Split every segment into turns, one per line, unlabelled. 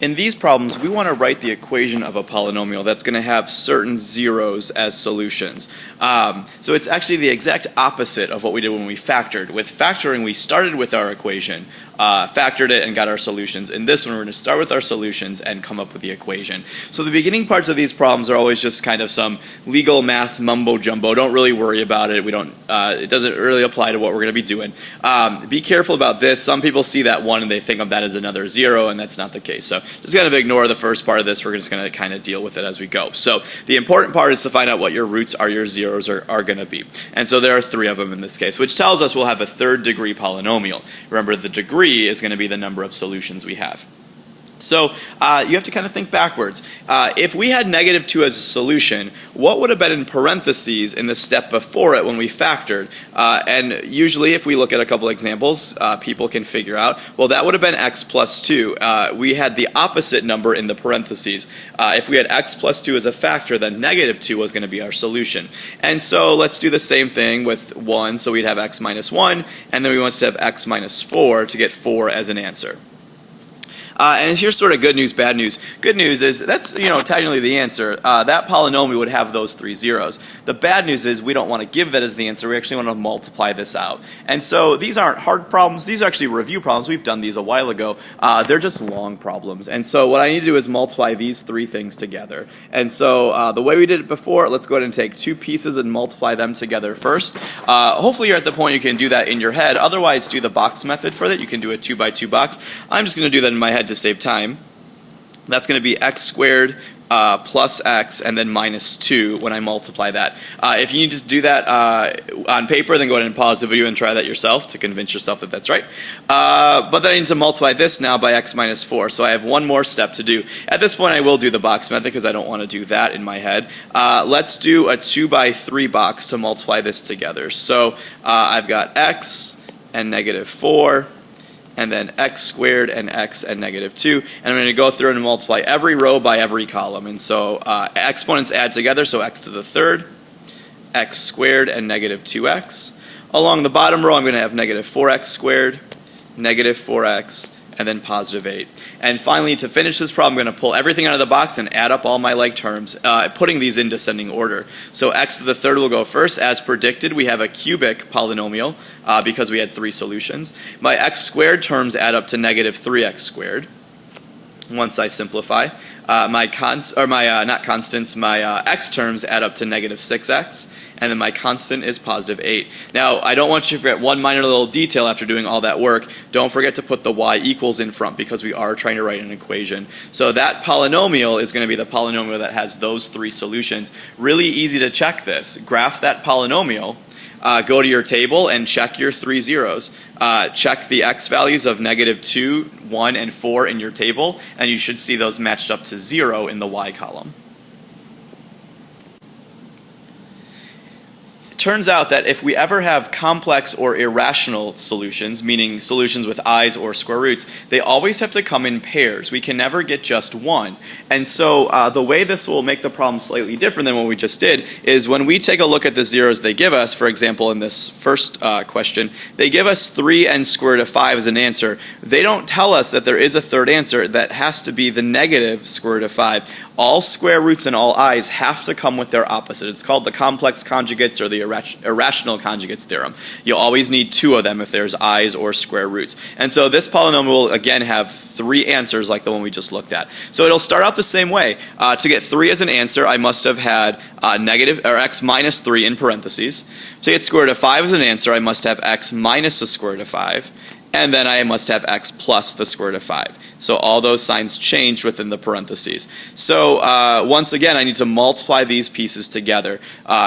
In these problems, we want to write the equation of a polynomial that's going to have certain zeros as solutions. So it's actually the exact opposite of what we did when we factored. With factoring, we started with our equation, factored it, and got our solutions. In this one, we're going to start with our solutions and come up with the equation. So the beginning parts of these problems are always just kind of some legal math mumbo jumbo. Don't really worry about it. It doesn't really apply to what we're going to be doing. Be careful about this. Some people see that one and they think of that as another zero, and that's not the case. So just kind of ignore the first part of this. We're just going to kind of deal with it as we go. So the important part is to find out what your roots are, your zeros are going to be. And so there are three of them in this case, which tells us we'll have a third degree polynomial. Remember, the degree is going to be the number of solutions we have. So you have to kind of think backwards. If we had -2 as a solution, what would have been in parentheses in the step before it when we factored? And usually if we look at a couple examples, people can figure out, well, that would have been x plus 2. We had the opposite number in the parentheses. If we had x plus 2 as a factor, then -2 was going to be our solution. And so let's do the same thing with 1. So we'd have x minus 1, and then we want to have x minus 4 to get 4 as an answer. And here's sort of good news, bad news. Good news is that's, technically the answer. That polynomial would have those 3 zeros. The bad news is we don't want to give that as the answer. We actually want to multiply this out. And so these aren't hard problems. These are actually review problems. We've done these a while ago. They're just long problems. And so what I need to do is multiply these 3 things together. And so the way we did it before, let's go ahead and take 2 pieces and multiply them together first. Hopefully you're at the point you can do that in your head. Otherwise, do the box method for that. You can do a 2 by 2 box. I'm just going to do that in my head to save time. That's going to be x squared plus x and then minus 2 when I multiply that. If you need to do that on paper, then go ahead and pause the video and try that yourself to convince yourself that that's right. But then I need to multiply this now by x minus 4. So I have one more step to do. At this point, I will do the box method because I don't want to do that in my head. Let's do a 2 by 3 box to multiply this together. So I've got x and -4. And then x squared and x and -2. And I'm going to go through and multiply every row by every column. And so exponents add together, so x to the third, x squared and -2x. Along the bottom row, I'm going to have -4x squared, -4x, and then +8. And finally, to finish this problem, I'm going to pull everything out of the box and add up all my like terms, putting these in descending order. So x to the third will go first. As predicted, we have a cubic polynomial because we had 3 solutions. My x squared terms add up to -3x squared. Once I simplify, my x terms add up to -6x. And then my constant is +8. Now, I don't want you to forget one minor little detail after doing all that work. Don't forget to put the y equals in front because we are trying to write an equation. So that polynomial is going to be the polynomial that has those 3 solutions. Really easy to check this. Graph that polynomial. Go to your table and check your 3 zeros. Check the x values of -2, 1, and 4 in your table, and you should see those matched up to 0 in the y column. Turns out that if we ever have complex or irrational solutions, meaning solutions with i's or square roots, they always have to come in pairs. We can never get just one. And so the way this will make the problem slightly different than what we just did is when we take a look at the zeros they give us, for example in this first question, they give us 3n squared root of 5 as an answer. They don't tell us that there is a third answer that has to be the negative square root of 5. All square roots and all i's have to come with their opposite. It's called the complex conjugates or the irrational conjugates theorem. You'll always need 2 of them if there's i's or square roots. And so this polynomial will again have 3 answers like the one we just looked at. So it'll start out the same way. To get 3 as an answer, I must have had x minus 3 in parentheses. To get square root of 5 as an answer, I must have x minus the square root of 5. And then I must have x plus the square root of 5. So all those signs change within the parentheses. So once again, I need to multiply these pieces together.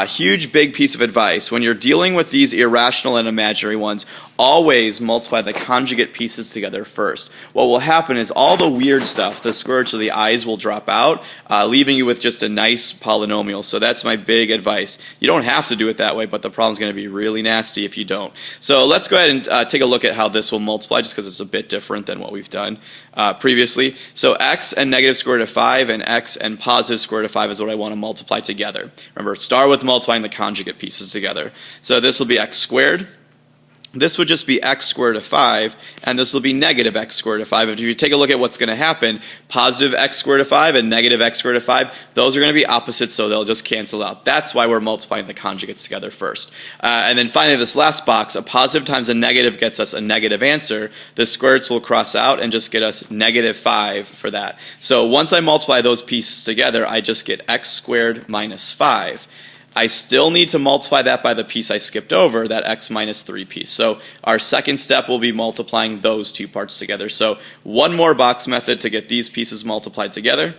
Huge, big piece of advice. When you're dealing with these irrational and imaginary ones, always multiply the conjugate pieces together first. What will happen is all the weird stuff, the square roots of the i's will drop out, leaving you with just a nice polynomial. So that's my big advice. You don't have to do it that way, but the problem's going to be really nasty if you don't. So let's go ahead and take a look at how this will multiply, just because it's a bit different than what we've done previously. So x and negative square root of 5 and x and positive square root of 5 is what I want to multiply together. Remember, start with multiplying the conjugate pieces together. So this will be x squared this would just be x squared of 5, and this will be negative x squared of 5. If you take a look at what's going to happen, positive x squared of 5 and negative x squared of 5, those are going to be opposites, so they'll just cancel out. That's why we're multiplying the conjugates together first. And then finally, this last box, a positive times a negative gets us a negative answer. The squares will cross out and just get us negative 5 for that. So once I multiply those pieces together, I just get x squared minus 5. I still need to multiply that by the piece I skipped over, that x minus 3 piece. So our second step will be multiplying those two parts together. So one more box method to get these pieces multiplied together.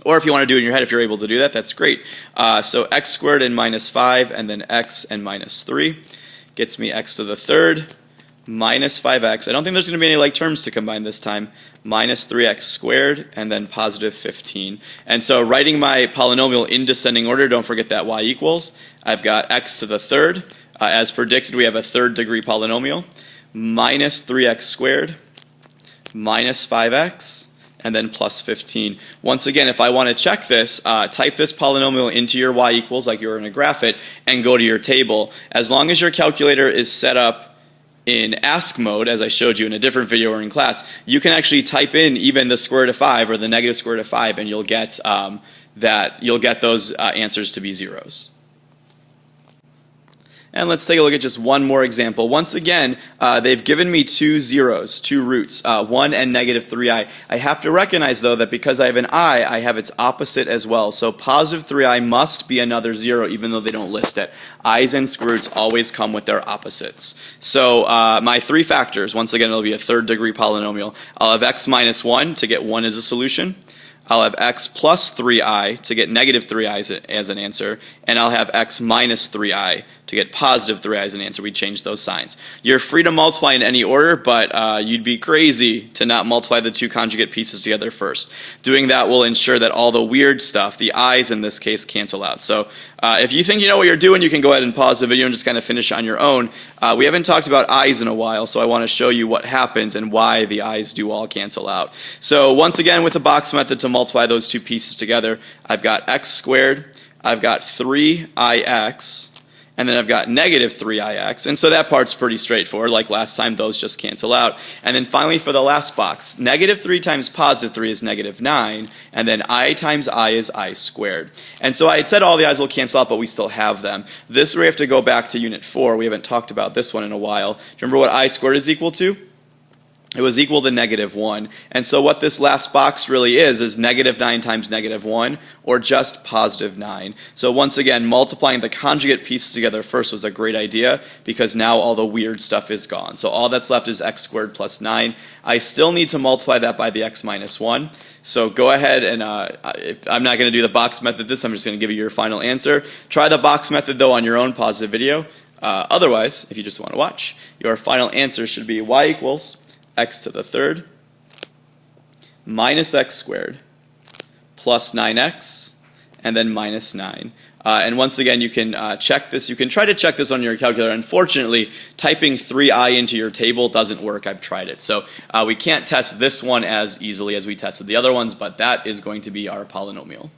Or if you want to do it in your head, if you're able to do that, that's great. So x squared and minus 5, and then x and minus 3 gets me x to the third minus 5x. I don't think there's going to be any like terms to combine this time. Minus 3x squared, and then positive 15. And so writing my polynomial in descending order, don't forget that y equals. I've got x to the third. As predicted, we have a third degree polynomial. Minus 3x squared, minus 5x, and then plus 15. Once again, if I want to check this, type this polynomial into your y equals like you're going to graph it, and go to your table. As long as your calculator is set up in ask mode, as I showed you in a different video or in class, you can actually type in even the square root of 5 or the negative square root of 5, and you'll get those answers to be zeros. And let's take a look at just one more example. Once again, they've given me two zeros, two roots, 1 and negative 3i. I have to recognize, though, that because I have an I have its opposite as well. So positive 3i must be another 0, even though they don't list it. I's and square roots always come with their opposites. So my three factors, once again, it'll be a third degree polynomial. I'll have x minus 1 to get 1 as a solution. I'll have x plus 3i to get negative 3i as an answer, and I'll have x minus 3i to get positive 3i as an answer. We change those signs. You're free to multiply in any order, but you'd be crazy to not multiply the two conjugate pieces together first. Doing that will ensure that all the weird stuff, the i's in this case, cancel out. So if you think you know what you're doing, you can go ahead and pause the video and just kind of finish on your own. We haven't talked about i's in a while, so I want to show you what happens and why the i's do all cancel out. So once again, with the box method to multiply those two pieces together, I've got x squared, I've got 3ix, and then I've got negative 3ix, and so that part's pretty straightforward. Like last time, those just cancel out. And then finally for the last box, negative 3 times positive 3 is negative 9, and then I times I is I squared. And so I had said all the i's will cancel out, but we still have them. This we have to go back to unit 4. We haven't talked about this one in a while. Do you remember what I squared is equal to? It was equal to negative 1. And so what this last box really is negative 9 times negative 1, or just positive 9. So once again, multiplying the conjugate pieces together first was a great idea, because now all the weird stuff is gone. So all that's left is x squared plus 9. I still need to multiply that by the x minus 1. So go ahead and, I'm not going to do the box method this, I'm just going to give you your final answer. Try the box method though on your own, pause the video. Otherwise, if you just want to watch, your final answer should be y equals x to the third minus x squared plus 9x, and then minus 9. And once again, you can check this. You can try to check this on your calculator. Unfortunately, typing 3i into your table doesn't work. I've tried it. So we can't test this one as easily as we tested the other ones, but that is going to be our polynomial.